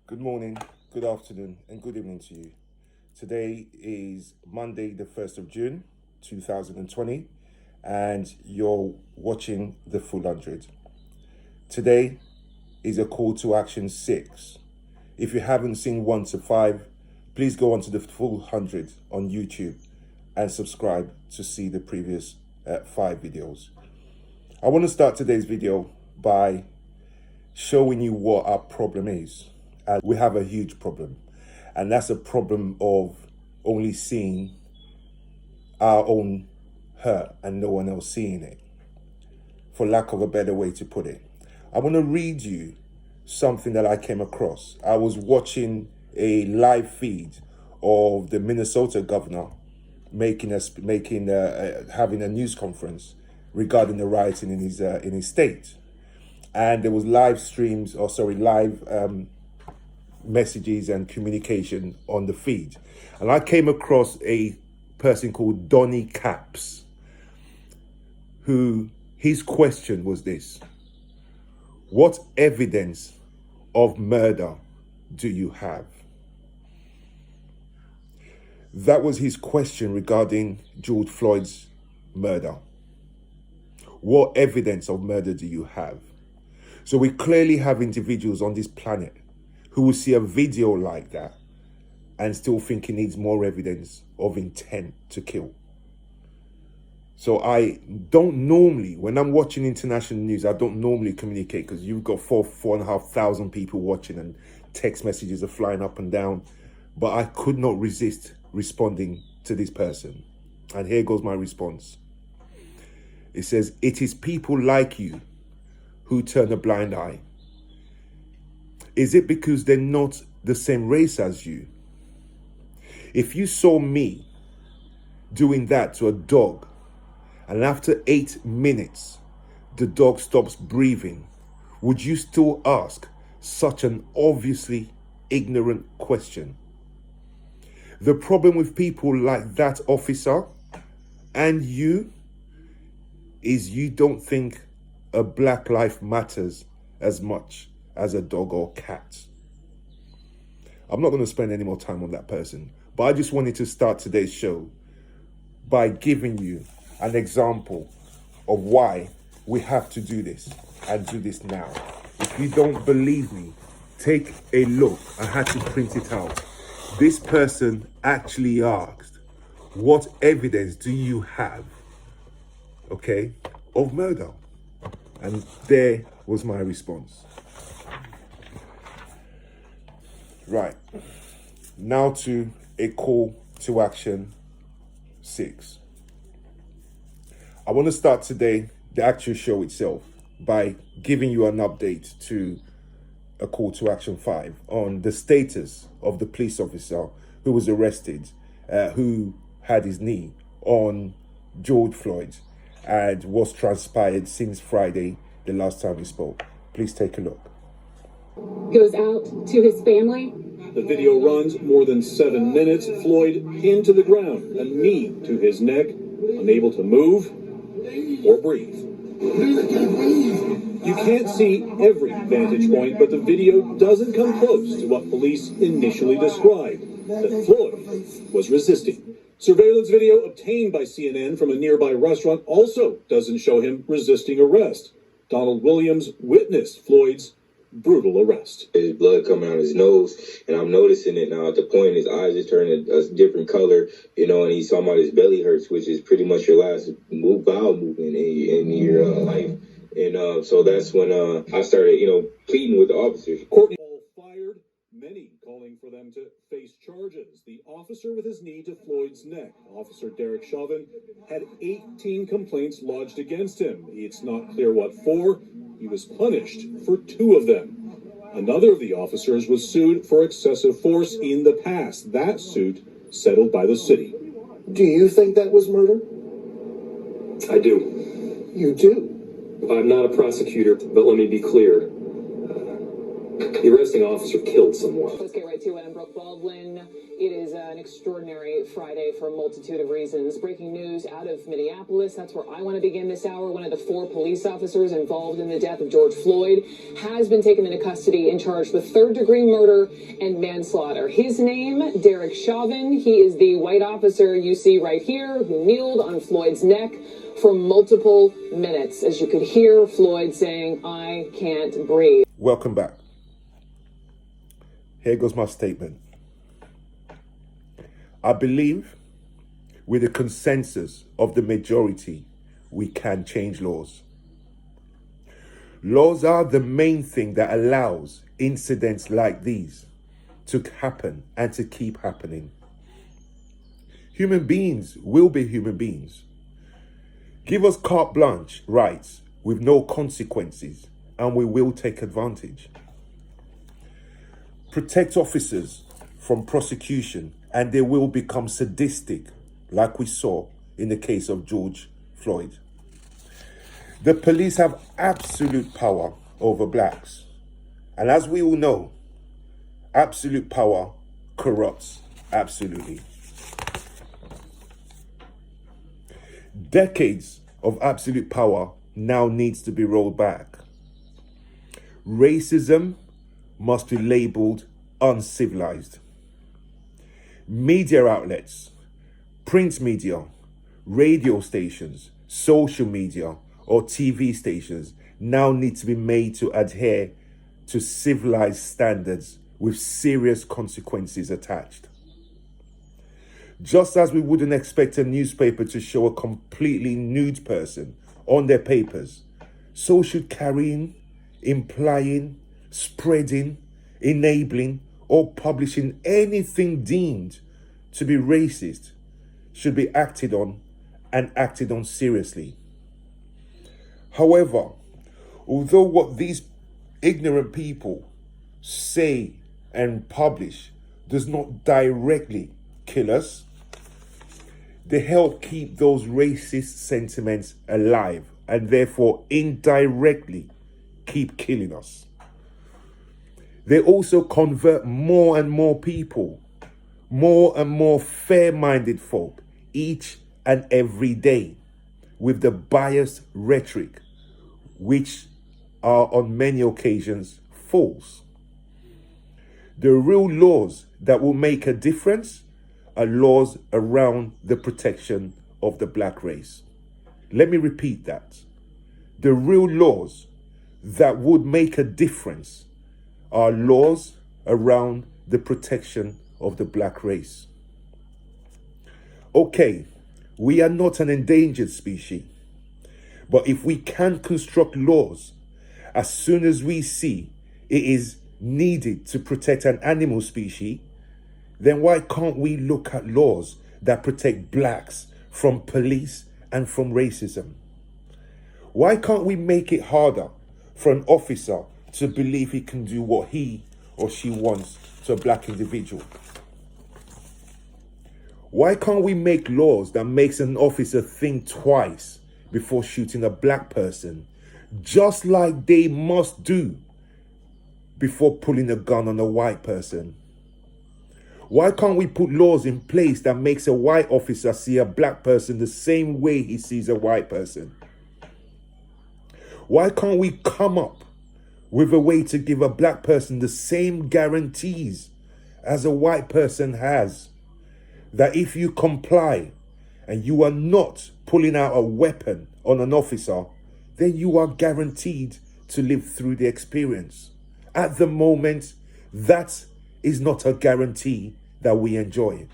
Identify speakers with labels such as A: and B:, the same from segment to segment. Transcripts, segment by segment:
A: Good morning, good afternoon, and good evening to you. Today is Monday, the 1st of June, 2020, and you're watching The Full 100. Today is a call to action 6. If you haven't seen 1 to 5, please go on to The Full 100 on YouTube and subscribe to see the previous 5 videos. I want to start today's video by showing you what our problem is. And we have a huge problem, and that's a problem of only seeing our own hurt and no one else seeing it, for lack of a better way to put it. I want to read you something that I came across. I was watching a live feed of the Minnesota governor having a news conference regarding the rioting in his state, and there was live messages and communication on the feed. And I came across a person called Donnie Caps, who his question was this: what evidence of murder do you have? That was his question regarding George Floyd's murder. What evidence of murder do you have? So we clearly have individuals on this planet who will see a video like that and still think it needs more evidence of intent to kill. So I don't normally, when I'm watching international news, I don't normally communicate, because you've got 4,500 people watching and text messages are flying up and down. But I could not resist responding to this person. And here goes my response. It says, "It is people like you who turn a blind eye. Is it because they're not the same race as you? If you saw me doing that to a dog, and after 8 minutes, the dog stops breathing, would you still ask such an obviously ignorant question? The problem with people like that officer and you is you don't think a black life matters as much as a dog or cat." I'm not going to spend any more time on that person, but I just wanted to start today's show by giving you an example of why we have to do this, and do this now. If you don't believe me, take a look. I had to print it out. This person actually asked, what evidence do you have, of murder? And there was my response. Right, now to a call to action 6. I want to start today, the actual show itself, by giving you an update to a call to action 5 on the status of the police officer who was arrested, who had his knee on George Floyd, and what's transpired since Friday, the last time we spoke. Please take a look.
B: Goes out to his family.
C: The video runs more than 7 minutes. Floyd pinned to the ground, a knee to his neck, unable to move or breathe. You can't see every vantage point, but the video doesn't come close to what police initially described, that Floyd was resisting. Surveillance video obtained by CNN from a nearby restaurant also doesn't show him resisting arrest. Donald Williams witnessed Floyd's brutal arrest.
D: His blood coming out of his nose, and I'm noticing it now at the point his eyes are turning a different color, and he's talking about his belly hurts, which is pretty much your last bowel movement in your life. And so that's when I started, pleading with the officers.
C: Courtney all fired, many calling for them to face charges. The officer with his knee to Floyd's neck, Officer Derek Chauvin, had 18 complaints lodged against him. It's not clear what for. He was punished for 2 of them. Another of the officers was sued for excessive force in the past. That suit settled by the city.
E: Do you think that was murder?
F: I do.
E: You do?
F: I'm not a prosecutor, but let me be clear. The arresting officer killed someone.
B: Let's get right to it. I'm Brooke Baldwin. It is an extraordinary Friday for a multitude of reasons. Breaking news out of Minneapolis. That's where I want to begin this hour. One of the 4 police officers involved in the death of George Floyd has been taken into custody and charged with third-degree murder and manslaughter. His name, Derek Chauvin. He is the white officer you see right here who kneeled on Floyd's neck for multiple minutes. As you could hear Floyd saying, "I can't breathe."
A: Welcome back. Here goes my statement. I believe with the consensus of the majority, we can change laws. Laws are the main thing that allows incidents like these to happen and to keep happening. Human beings will be human beings. Give us carte blanche rights with no consequences, and we will take advantage. Protect officers from prosecution, and they will become sadistic, like we saw in the case of George Floyd. The police have absolute power over blacks. And as we all know, absolute power corrupts absolutely. Decades of absolute power now needs to be rolled back. Racism must be labeled uncivilized. Media outlets, print media, radio stations, social media, or TV stations now need to be made to adhere to civilized standards with serious consequences attached. Just as we wouldn't expect a newspaper to show a completely nude person on their papers, so should carrying, implying, spreading, enabling, or publishing anything deemed to be racist should be acted on, and acted on seriously. However, although what these ignorant people say and publish does not directly kill us, they help keep those racist sentiments alive and therefore indirectly keep killing us. They also convert more and more people, more and more fair-minded folk each and every day with the biased rhetoric, which are on many occasions false. The real laws that will make a difference are laws around the protection of the black race. Let me repeat that. The real laws that would make a difference are laws around the protection of the black race. Okay, we are not an endangered species, but if we can construct laws as soon as we see it is needed to protect an animal species, then why can't we look at laws that protect blacks from police and from racism? Why can't we make it harder for an officer to believe he can do what he or she wants to a black individual? Why can't we make laws that makes an officer think twice before shooting a black person, just like they must do before pulling a gun on a white person? Why can't we put laws in place that makes a white officer see a black person the same way he sees a white person? Why can't we come up with a way to give a black person the same guarantees as a white person has? That if you comply and you are not pulling out a weapon on an officer, then you are guaranteed to live through the experience. At the moment, that is not a guarantee that we enjoy.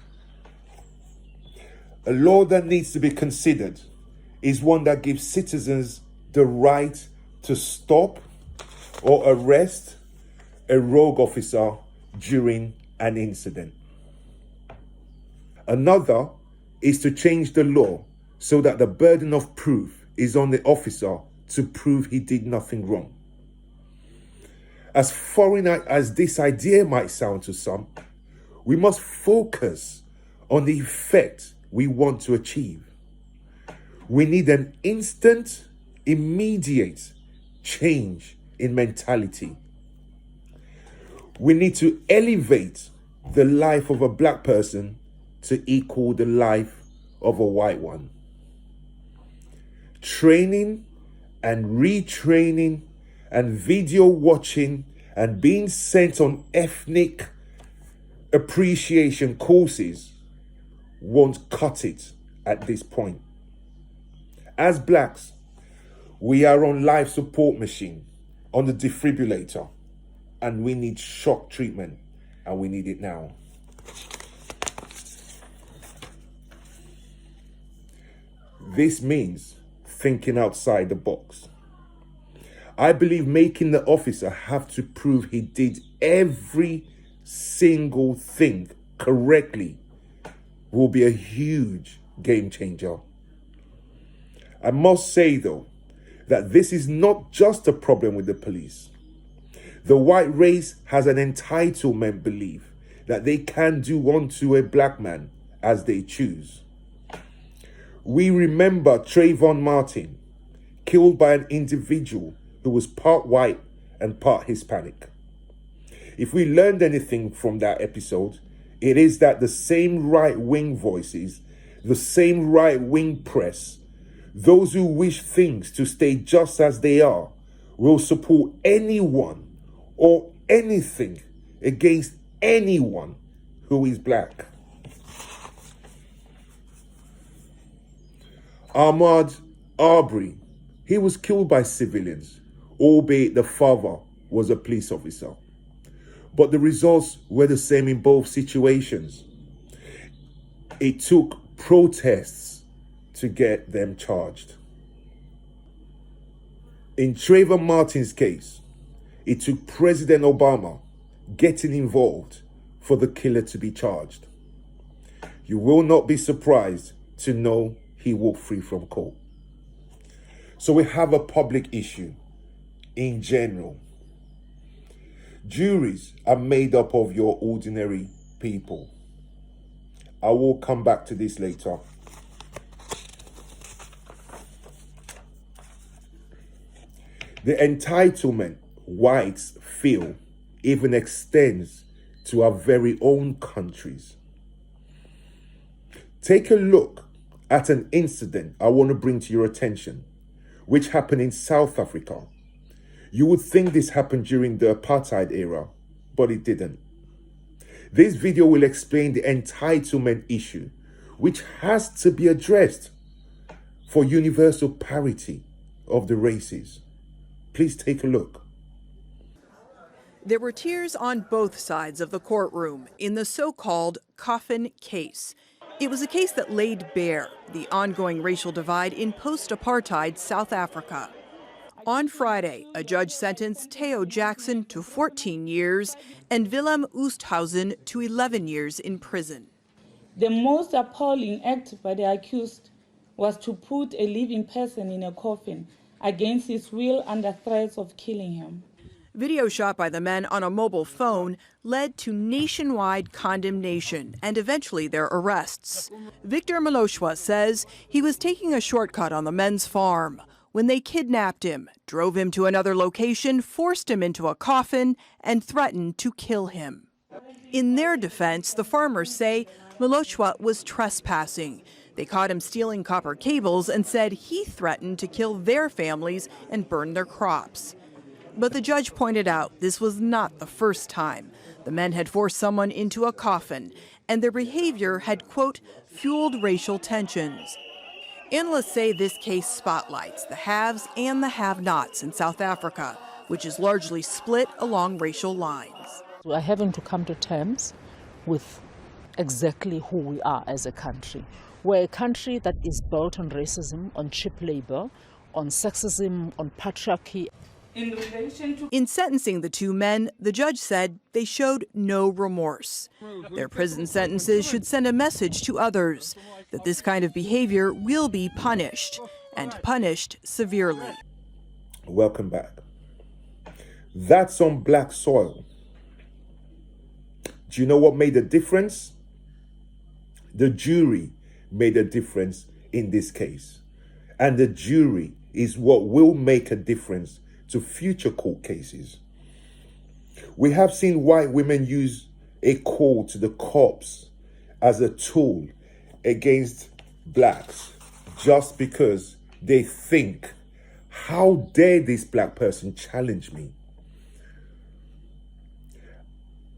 A: A law that needs to be considered is one that gives citizens the right to stop or arrest a rogue officer during an incident. Another is to change the law so that the burden of proof is on the officer to prove he did nothing wrong. As foreign as this idea might sound to some, we must focus on the effect we want to achieve. We need an instant, immediate change in mentality. We need to elevate the life of a black person to equal the life of a white one. Training and retraining and video watching and being sent on ethnic appreciation courses won't cut it at this point. As blacks, we are on life support machine, on the defibrillator, and we need shock treatment, and we need it now. This means thinking outside the box. I believe making the officer have to prove he did every single thing correctly will be a huge game changer. I must say though, that this is not just a problem with the police. The white race has an entitlement belief that they can do unto a black man as they choose. We remember Trayvon Martin, killed by an individual who was part white and part Hispanic. If we learned anything from that episode, it is that the same right-wing voices, the same right-wing press, those who wish things to stay just as they are, will support anyone or anything against anyone who is black. Ahmaud Arbery, he was killed by civilians, albeit the father was a police officer. But the results were the same in both situations. It took protests to get them charged. In Trayvon Martin's case, it took President Obama getting involved for the killer to be charged. You will not be surprised to know he walked free from court. So we have a public issue in general. Juries are made up of your ordinary people. I will come back to this later. The entitlement whites feel even extends to our very own countries. Take a look at an incident I want to bring to your attention, which happened in South Africa. You would think this happened during the apartheid era, but it didn't. This video will explain the entitlement issue, which has to be addressed for universal parity of the races. Please take a look.
G: There were tears on both sides of the courtroom in the so-called coffin case. It was a case that laid bare the ongoing racial divide in post-apartheid South Africa. On Friday, a judge sentenced Theo Jackson to 14 years and Willem Oosthuizen to 11 years in prison.
H: The most appalling act by the accused was to put a living person in a coffin against his will under threats of killing him.
G: Video shot by the men on a mobile phone led to nationwide condemnation and eventually their arrests. Victor Maloshwa says he was taking a shortcut on the men's farm when they kidnapped him, drove him to another location, forced him into a coffin, and threatened to kill him. In their defense, the farmers say Maloshwa was trespassing. They caught him stealing copper cables and said he threatened to kill their families and burn their crops. But the judge pointed out this was not the first time the men had forced someone into a coffin, and their behavior had, quote, fueled racial tensions. Analysts say this case spotlights the haves and the have-nots in South Africa, which is largely split along racial lines.
I: We are having to come to terms with exactly who we are as a country. We're a country that is built on racism, on cheap labor, on sexism, on patriarchy.
G: In sentencing the two men, the judge said they showed no remorse. Their prison sentences should send a message to others that this kind of behavior will be punished, and punished severely.
A: Welcome back. That's on black soil. Do you know what made a difference? The jury made a difference in this case. And the jury is what will make a difference to future court cases. We have seen white women use a call to the cops as a tool against blacks just because they think, how dare this black person challenge me?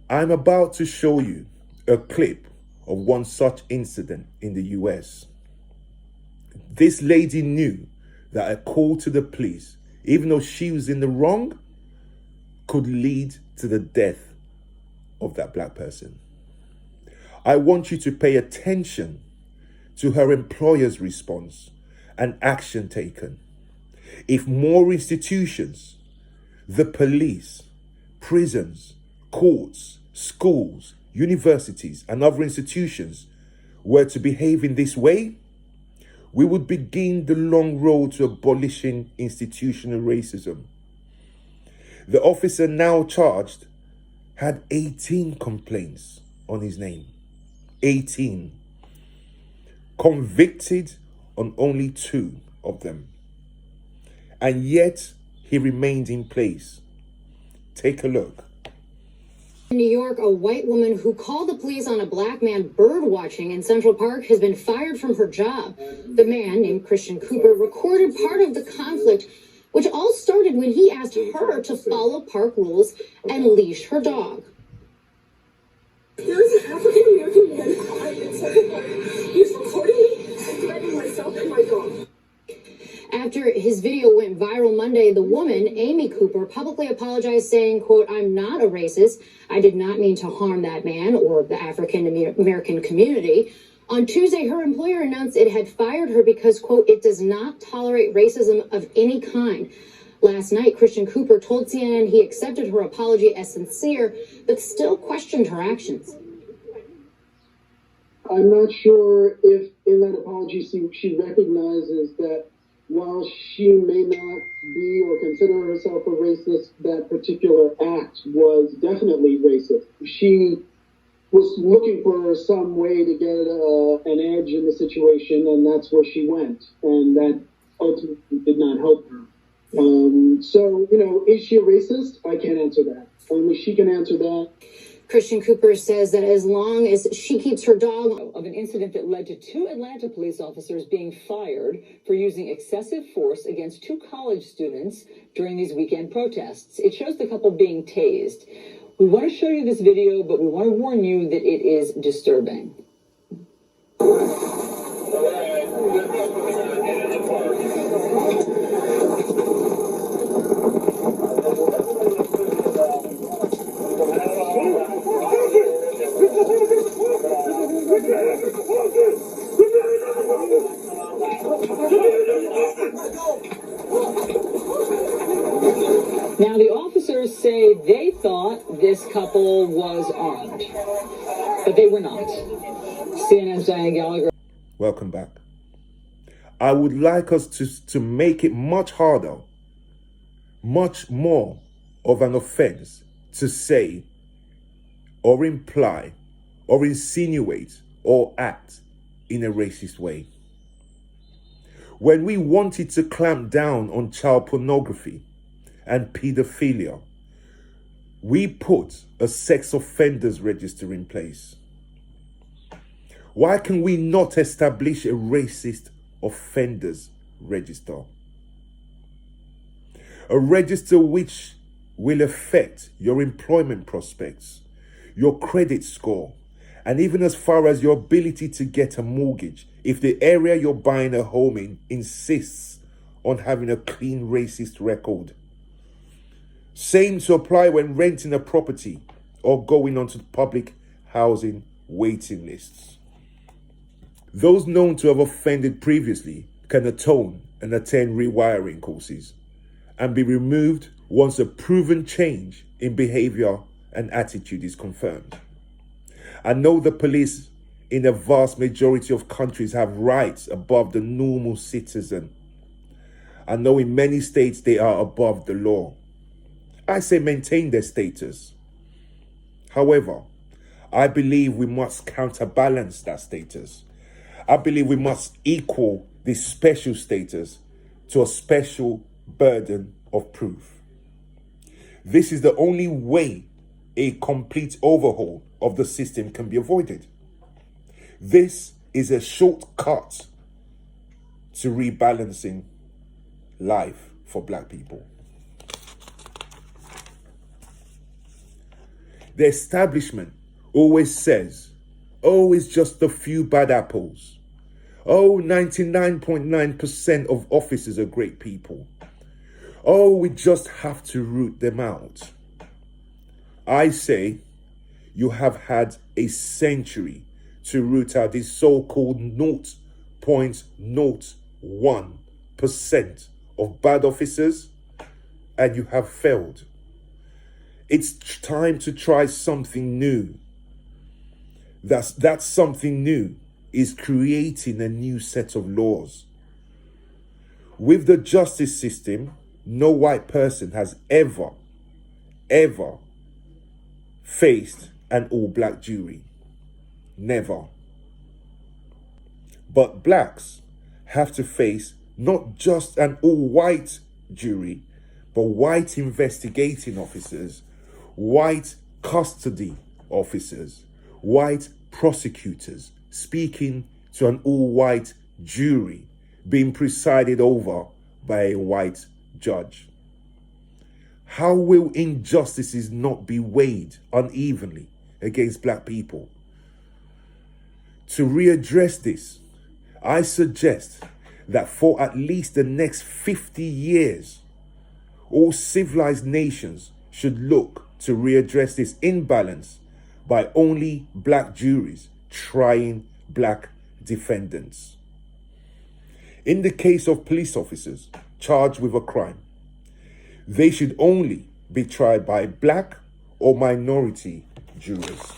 A: I'm about to show you a clip of one such incident in the US. This lady knew that a call to the police, even though she was in the wrong, could lead to the death of that black person. I want you to pay attention to her employer's response and action taken. If more institutions, the police, prisons, courts, schools, universities, and other institutions were to behave in this way, we would begin the long road to abolishing institutional racism. The officer now charged had 18 complaints on his name. 18. Convicted on only 2 of them. And yet he remained in place. Take a look.
J: In New York, a white woman who called the police on a black man bird watching in Central Park has been fired from her job. The man, named Christian Cooper, recorded part of the conflict, which all started when he asked her to follow park rules and leash her dog.
K: There's an African American man in Central Park. He's recording me, threatening myself and my dog.
J: After his video went viral Monday, the woman, Amy Cooper, publicly apologized, saying, quote, "I'm not a racist. I did not mean to harm that man or the African American community." On Tuesday, her employer announced it had fired her because, quote, "it does not tolerate racism of any kind." Last night, Christian Cooper told CNN he accepted her apology as sincere, but still questioned her actions.
E: I'm not sure if in that apology she recognizes that while she may not be or consider herself a racist, that particular act was definitely racist. She was looking for some way to get an edge in the situation, and that's where she went. And that ultimately did not help her. So, is she a racist? I can't answer that. Only she can answer that.
J: Christian Cooper says that as long as she keeps her dog...
B: Of an incident that led to 2 Atlanta police officers being fired for using excessive force against 2 college students during these weekend protests. It shows the couple being tased. We want to show you this video, but we want to warn you that it is disturbing. Now, the officers say they thought this couple was armed, but they were not. CNN's Diane Gallagher.
A: Welcome back. I would like us to make it much harder, much more of an offense to say or imply or insinuate or act in a racist way. When we wanted to clamp down on child pornography and pedophilia, we put a sex offenders register in place. Why can we not establish a racist offenders register? A register which will affect your employment prospects, your credit score, and even as far as your ability to get a mortgage if the area you're buying a home in insists on having a clean racist record. Same to apply when renting a property or going onto public housing waiting lists. Those known to have offended previously can atone and attend rewiring courses and be removed once a proven change in behavior and attitude is confirmed. I know the police in a vast majority of countries have rights above the normal citizen. I know in many states they are above the law. I say maintain their status. However, I believe we must counterbalance that status. I believe we must equal this special status to a special burden of proof. This is the only way a complete overhaul of the system can be avoided. This is a shortcut to rebalancing life for black people. The establishment always says, oh, it's just a few bad apples. Oh, 99.9% of officers are great people. Oh, we just have to root them out. I say you have had a century to root out this so-called 0.01% of bad officers, and you have failed. It's time to try something new. That something new is creating a new set of laws. With the justice system, no white person has ever faced an all-black jury. Never. But blacks have to face not just an all-white jury, but white investigating officers, white custody officers, white prosecutors speaking to an all-white jury being presided over by a white judge. How will injustices not be weighed unevenly against black people? To readdress this, I suggest that for at least the next 50 years, all civilized nations should look to readdress this imbalance by only black juries trying black defendants. In the case of police officers charged with a crime, they should only be tried by black or minority jurors.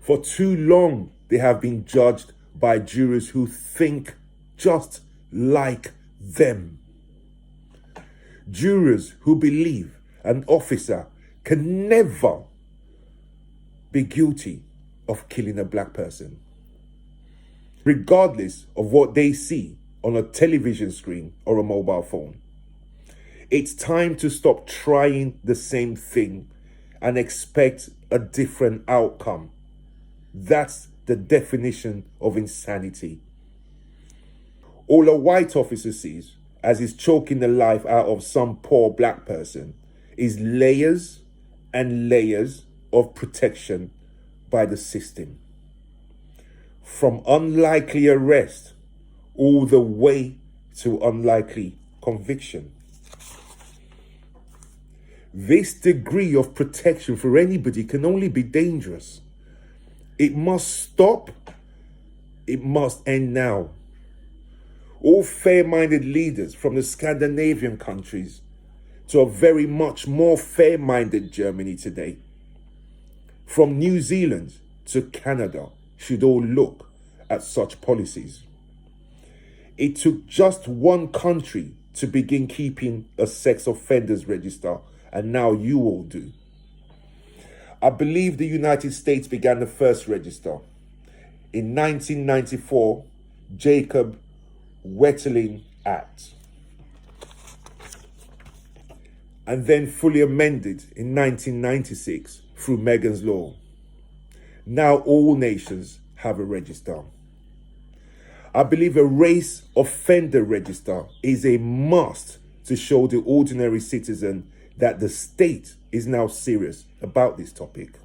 A: For too long, they have been judged by jurors who think just like them. Jurors who believe an officer can never be guilty of killing a black person, regardless of what they see on a television screen or a mobile phone. It's time to stop trying the same thing and expect a different outcome. That's the definition of insanity. All a white officer sees as he's choking the life out of some poor black person is layers and layers of protection by the system. From unlikely arrest all the way to unlikely conviction. This degree of protection for anybody can only be dangerous. It must stop. It must end now. All fair-minded leaders from the Scandinavian countries to a very much more fair-minded Germany today, from New Zealand to Canada, should all look at such policies. It took just one country to begin keeping a sex offenders register, and now you all do. I believe the United States began the first register. In 1994, Jacob Wetterling Act, and then fully amended in 1996 through Megan's Law. Now all nations have a register. I believe a race offender register is a must to show the ordinary citizen that the state is now serious about this topic.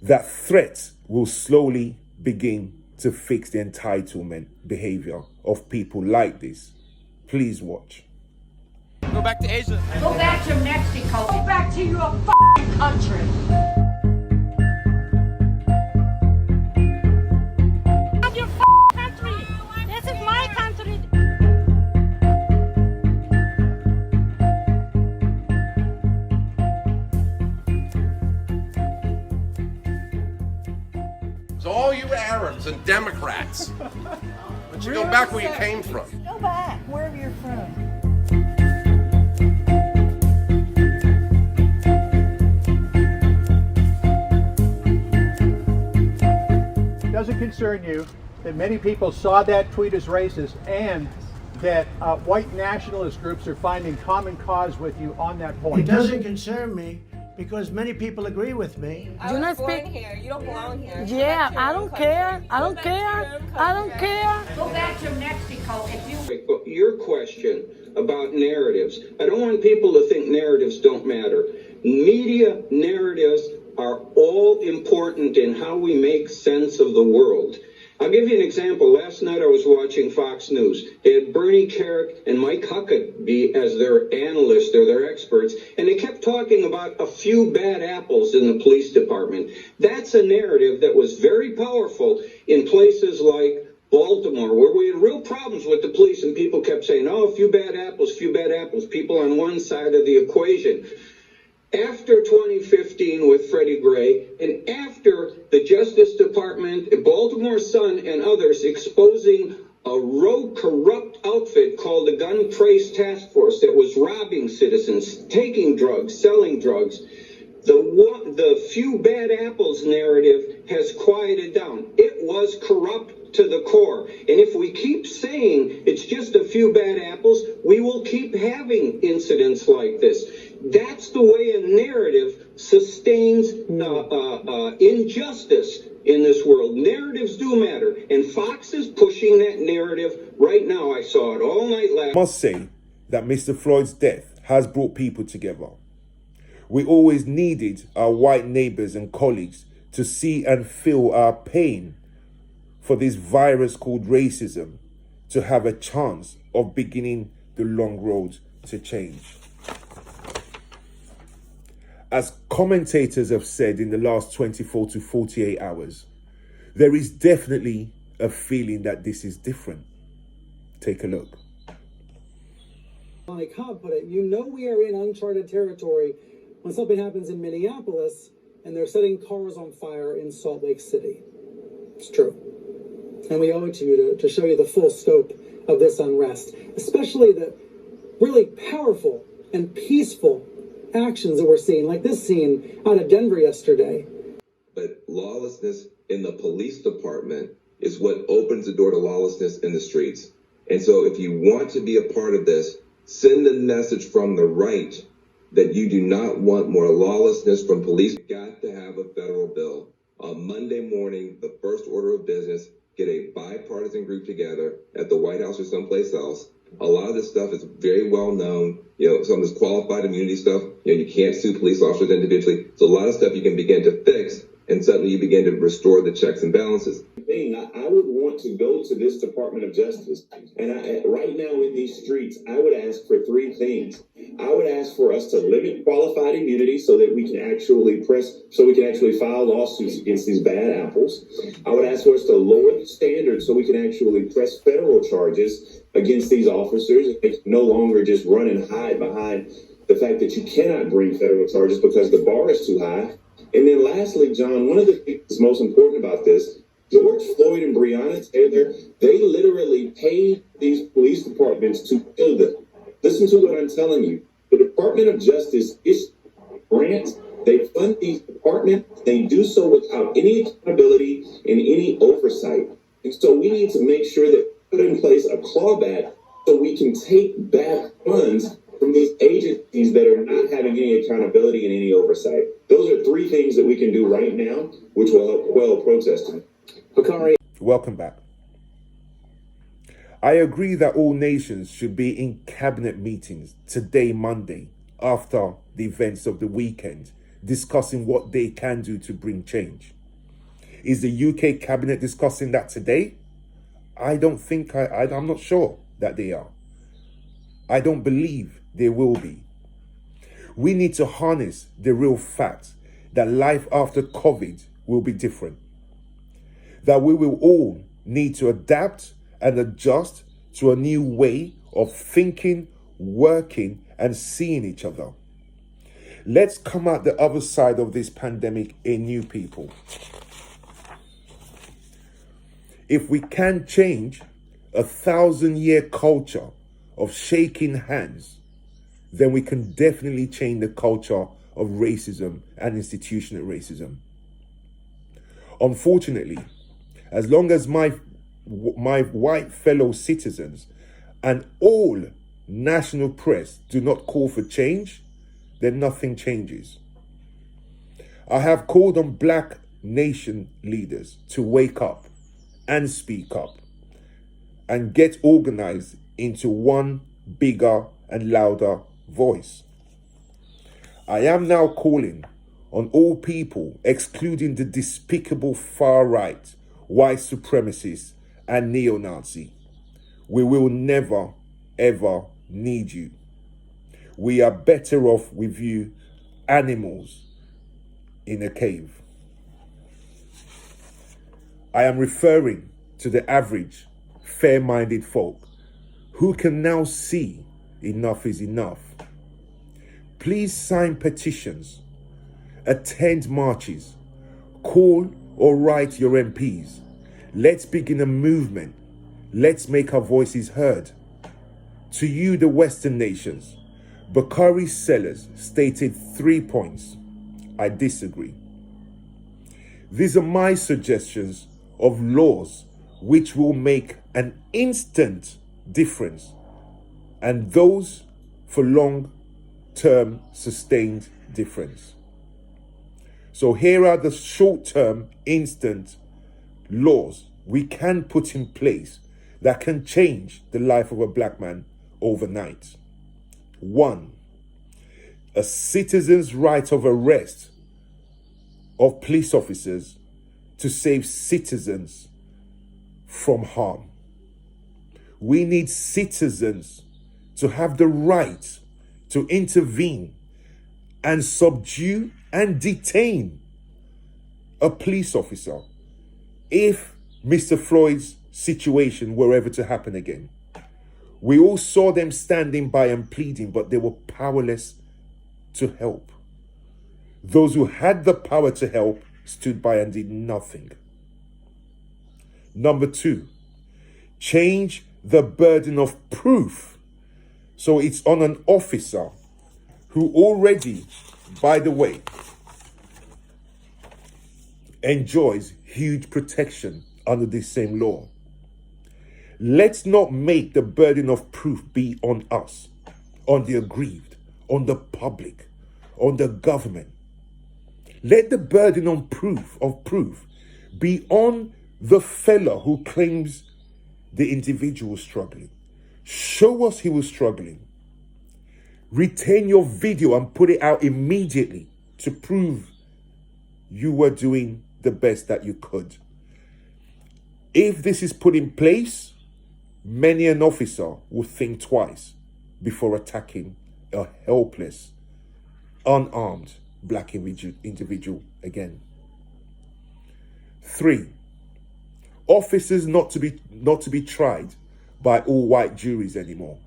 A: That threat will slowly begin to fix the entitlement behavior of people like this. Please watch.
L: Go back to Asia.
M: Go back to Mexico. Go back to your f***ing country.
N: Your f***ing country. This is my country.
L: So all you Arabs and Democrats, why don't you go back where you came from?
M: Go back, wherever you're from.
O: Does it concern you that many people saw that tweet as racist and that white nationalist groups are finding common cause with you on that point.
P: It doesn't concern me because many people agree with me.
K: I was born here. You don't belong here.
N: Yeah, I don't care. I don't care. I don't care.
M: Go back to Mexico if you...
Q: Your question about narratives. I don't want people to think narratives don't matter. Media narratives are all important in how we make sense of the world. I'll give you an example. Last night I was watching Fox News. They had Bernie Carrick and Mike Huckabee as their analysts or their experts, and they kept talking about a few bad apples in the police department. That's a narrative that was very powerful in places like Baltimore, where we had real problems with the police, and people kept saying, oh, a few bad apples, people on one side of the equation. After 2015 with Freddie Gray, and after the Justice Department, Baltimore Sun, and others exposing a rogue, corrupt outfit called the Gun Trace Task Force that was robbing citizens, taking drugs, selling drugs, the few bad apples narrative has quieted down. It was corrupt to the core. And if we keep saying it's just a few bad apples, we will keep having incidents like this. That's the way a narrative sustains injustice in this world. Narratives do matter. And Fox is pushing that narrative right now. I saw it all night last.
A: I must say that Mr. Floyd's death has brought people together. We always needed our white neighbors and colleagues to see and feel our pain for this virus called racism to have a chance of beginning the long road to change. As commentators have said in the last 24 to 48 hours, there is definitely a feeling that this is different. Take a look.
R: Like Cobb put it, you know we are in uncharted territory when something happens in Minneapolis and they're setting cars on fire in Salt Lake City. It's true. And we owe it to you to show you the full scope of this unrest, especially the really powerful and peaceful actions that we're seeing, like this scene out of Denver yesterday.
S: But lawlessness in the police department is what opens the door to lawlessness in the streets. And so if you want to be a part of this, send a message from the right that you do not want more lawlessness from police. You've got to have a federal bill. On Monday morning, the first order of business, get a bipartisan group together at the White House or someplace else. A lot of this stuff is very well known. Some of this qualified immunity stuff, you can't sue police officers individually. So a lot of stuff you can begin to fix, and suddenly you begin to restore the checks and balances.
D: I would want to go to this Department of Justice, and right now in these streets, I would ask for three things. I would ask for us to limit qualified immunity so that we can actually file lawsuits against these bad apples. I would ask for us to lower the standards so we can actually press federal charges against these officers. They can no longer just run and hide behind the fact that you cannot bring federal charges because the bar is too high. And then lastly, John, one of the things that's most important about this, George Floyd and Breonna Taylor, they literally paid these police departments to kill them. Listen to what I'm telling you. The Department of Justice is grants. They fund these departments. They do so without any accountability and any oversight. And so we need to make sure that we put in place a clawback so we can take back funds from these agencies that are not having any accountability and any oversight. Those are three things that we can do right now, which will help quell protesting.
A: Welcome back. I agree that all nations should be in cabinet meetings today, Monday, after the events of the weekend, discussing what they can do to bring change. Is the UK cabinet discussing that today? I'm not sure that they are. I don't believe they will be. We need to harness the real fact that life after COVID will be different. That we will all need to adapt and adjust to a new way of thinking, working, and seeing each other. Let's come out the other side of this pandemic a new people. If we can change a 1,000-year culture of shaking hands, then we can definitely change the culture of racism and institutional racism. Unfortunately, as long as my white fellow citizens and all national press do not call for change, then nothing changes. I have called on Black nation leaders to wake up and speak up and get organized into one bigger and louder voice. I am now calling on all people, excluding the despicable far right, white supremacists, and neo-Nazi. We will never, ever need you. We are better off with you animals in a cave. I am referring to the average, fair-minded folk who can now see enough is enough. Please sign petitions, attend marches, call or write your MPs. Let's begin a movement. Let's make our voices heard. To you, the Western nations, Bakari Sellers stated 3 points. I disagree. These are my suggestions of laws which will make an instant difference, and those for long-term sustained difference. So here are the short-term, instant laws we can put in place that can change the life of a black man overnight. 1, a citizen's right of arrest of police officers to save citizens from harm. We need citizens to have the right to intervene and subdue and detain a police officer if Mr. Floyd's situation were ever to happen again. We all saw them standing by and pleading, but they were powerless to help. Those who had the power to help stood by and did nothing. Number 2, change the burden of proof so it's on an officer who already, by the way, enjoys huge protection under this same law. Let's not make the burden of proof be on us, on the aggrieved, on the public, on the government. Let the burden of proof be on the fella who claims the individual struggling. Show us he was struggling. Retain your video and put it out immediately to prove you were doing the best that you could. If this is put in place, many an officer will think twice before attacking a helpless, unarmed black individual again. 3, officers not to be tried by all white juries anymore.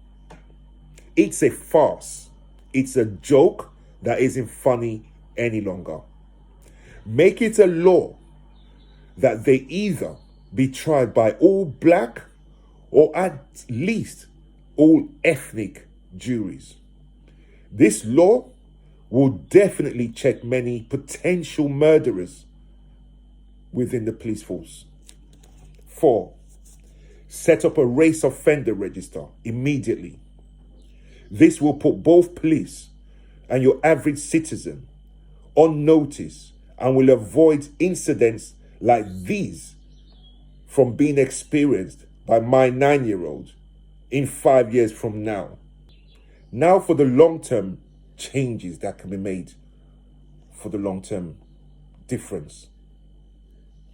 A: It's a farce. It's a joke that isn't funny any longer. Make it a law that they either be tried by all black or at least all ethnic juries. This law will definitely check many potential murderers within the police force. 4, set up a race offender register immediately. This will put both police and your average citizen on notice and will avoid incidents like these from being experienced by my 9-year-old in 5 years from now. Now for the long-term changes that can be made for the long-term difference.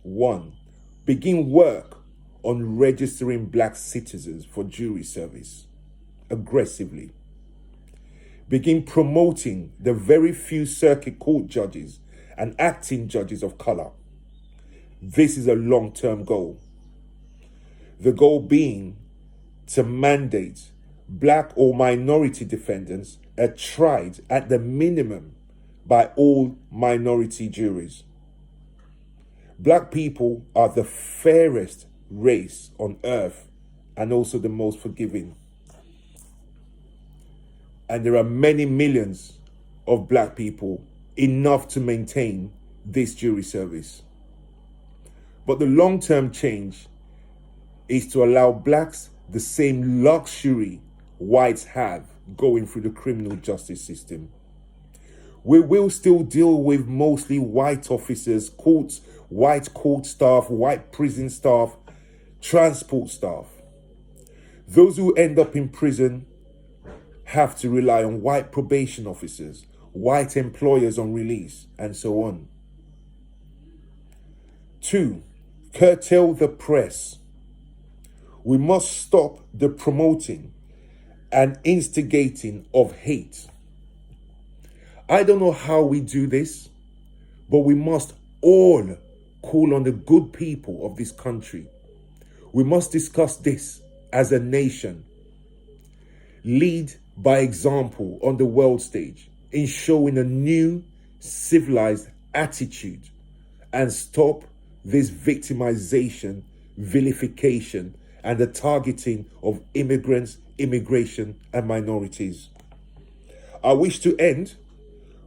A: 1, begin work on registering black citizens for jury service aggressively. Begin promoting the very few circuit court judges and acting judges of color. This is a long-term goal. The goal being to mandate black or minority defendants are tried at the minimum by all minority juries. Black people are the fairest race on earth and also the most forgiving. And there are many millions of black people, enough to maintain this jury service. But the long-term change is to allow blacks the same luxury whites have going through the criminal justice system. We will still deal with mostly white officers, courts, white court staff, white prison staff, transport staff. Those who end up in prison have to rely on white probation officers, white employers on release, and so on. 2, curtail the press. We must stop the promoting and instigating of hate. I don't know how we do this, but we must all call on the good people of this country. We must discuss this as a nation. Lead by example on the world stage in showing a new civilized attitude and stop this victimization, vilification, and the targeting of immigrants, immigration, and minorities. I wish to end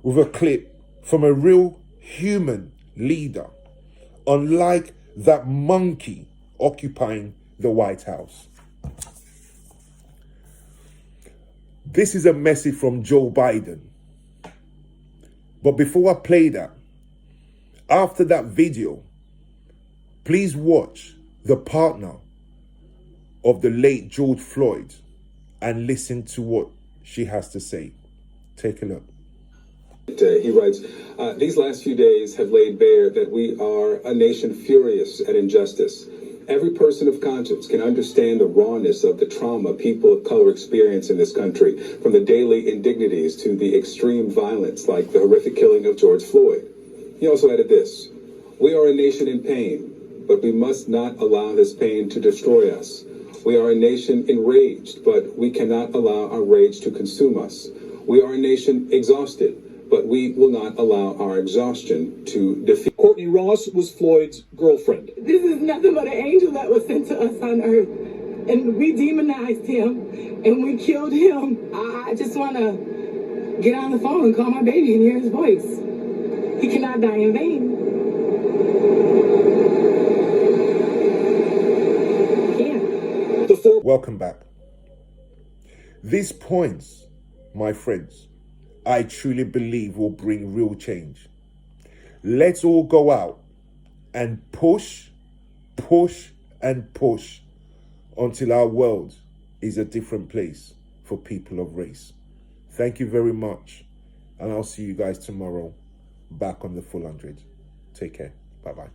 A: with a clip from a real human leader, unlike that monkey occupying the White House. This is a message from Joe Biden. But before I play that, after that video, please watch the partner of the late George Floyd and listen to what she has to say. Take a look.
T: He writes, these last few days have laid bare that we are a nation furious at injustice. Every person of conscience can understand the rawness of the trauma people of color experience in this country, from the daily indignities to the extreme violence like the horrific killing of George Floyd. He also added this: we are a nation in pain, but we must not allow this pain to destroy us. We are a nation enraged, but we cannot allow our rage to consume us. We are a nation exhausted, but we will not allow our exhaustion to defeat.
C: Courtney Ross was Floyd's girlfriend.
K: This is nothing but an angel that was sent to us on earth. And we demonized him and we killed him. I just want to get on the phone and call my baby and hear his voice. He cannot die in vain.
A: Welcome back. These points, my friends, I truly believe will bring real change. Let's all go out and push, and push until our world is a different place for people of race. Thank you very much. And I'll see you guys tomorrow back on the Full 100. Take care. Bye-bye.